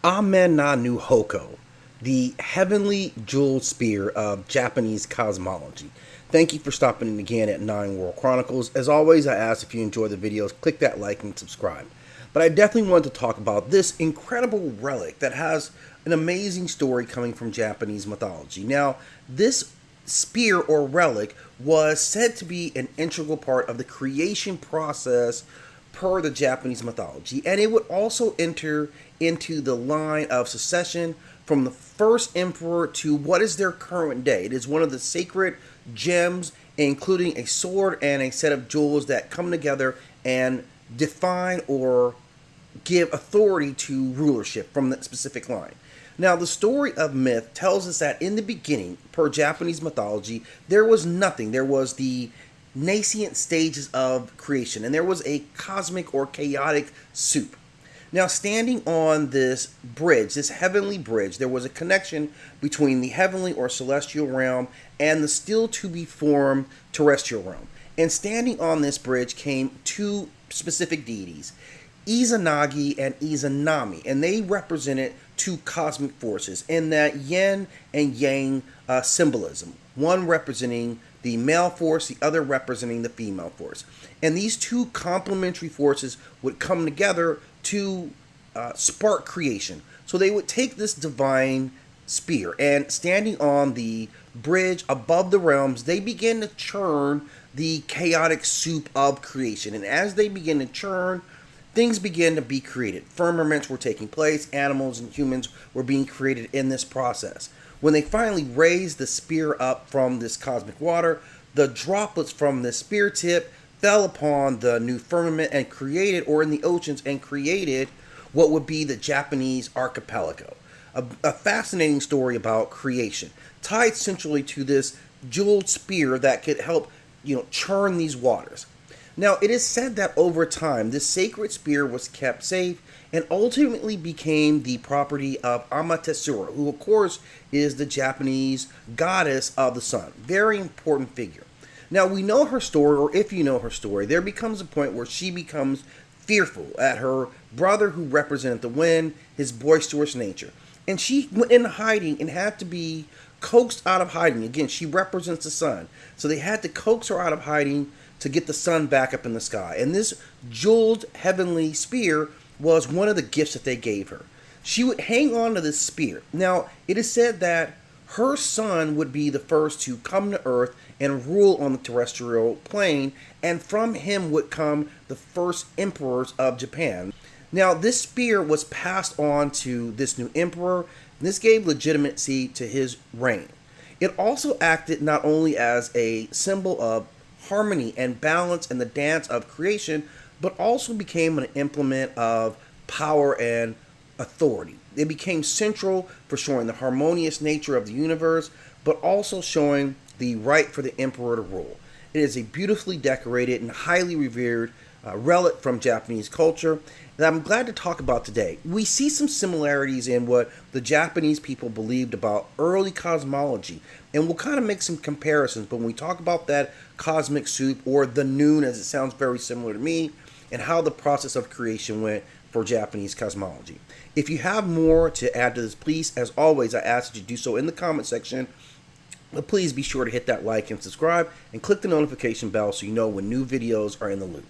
Amenonuhoko, the heavenly jeweled spear of Japanese cosmology. Thank you for stopping in again at 9 World Chronicles. As always, I ask if you enjoy the videos, click that like and subscribe. But I definitely wanted to talk about this incredible relic that has an amazing story coming from Japanese mythology. Now, this spear or relic was said to be an integral part of the creation process per the Japanese mythology, and it would also enter into the line of succession from the first emperor to what is their current day. It is one of the sacred gems, including a sword and a set of jewels that come together and define or give authority to rulership from that specific line. Now, the story of myth tells us that in the beginning, per Japanese mythology, there was nothing. There was the nascent stages of creation, and there was a cosmic or chaotic soup. Now, standing on this bridge, this heavenly bridge, there was a connection between the heavenly or celestial realm and the still to be formed terrestrial realm. And standing on this bridge came two specific deities, Izanagi and Izanami, and they represented two cosmic forces in that yin and yang symbolism, one representing the male force, the other representing the female force. And these two complementary forces would come together to spark creation. So they would take this divine spear and standing on the bridge above the realms, they begin to churn the chaotic soup of creation. And as they begin to churn, things began to be created. Firmaments were taking place, animals and humans were being created in this process. When they finally raised the spear up from this cosmic water, the droplets from the spear tip fell upon the new firmament and created, or in the oceans, and created what would be the Japanese archipelago. A fascinating story about creation, tied centrally to this jeweled spear that could help, churn these waters. Now, it is said that over time, this sacred spear was kept safe and ultimately became the property of Amaterasu, who, of course, is the Japanese goddess of the sun. Very important figure. Now, we know her story, or if you know her story, there becomes a point where she becomes fearful at her brother who represented the wind, his boisterous nature. And she went into hiding and had to be coaxed out of hiding. Again, she represents the sun. So they had to coax her out of hiding to get the sun back up in the sky. And this jeweled heavenly spear was one of the gifts that they gave her. She would hang on to this spear. Now, it is said that her son would be the first to come to Earth and rule on the terrestrial plane, and from him would come the first emperors of Japan. Now, this spear was passed on to this new emperor, and this gave legitimacy to his reign. It also acted not only as a symbol of harmony and balance in the dance of creation, but also became an implement of power and authority. It became central for showing the harmonious nature of the universe, but also showing the right for the emperor to rule. It is a beautifully decorated and highly revered relic from Japanese culture that I'm glad to talk about today. We see some similarities in what the Japanese people believed about early cosmology, and we'll kind of make some comparisons. But when we talk about that cosmic soup, or the noon, as it sounds very similar to me, and how the process of creation went for Japanese cosmology. If you have more to add to this, please, as always, I ask that you do so in the comment section. But please be sure to hit that like and subscribe, and click the notification bell so you know when new videos are in the loop.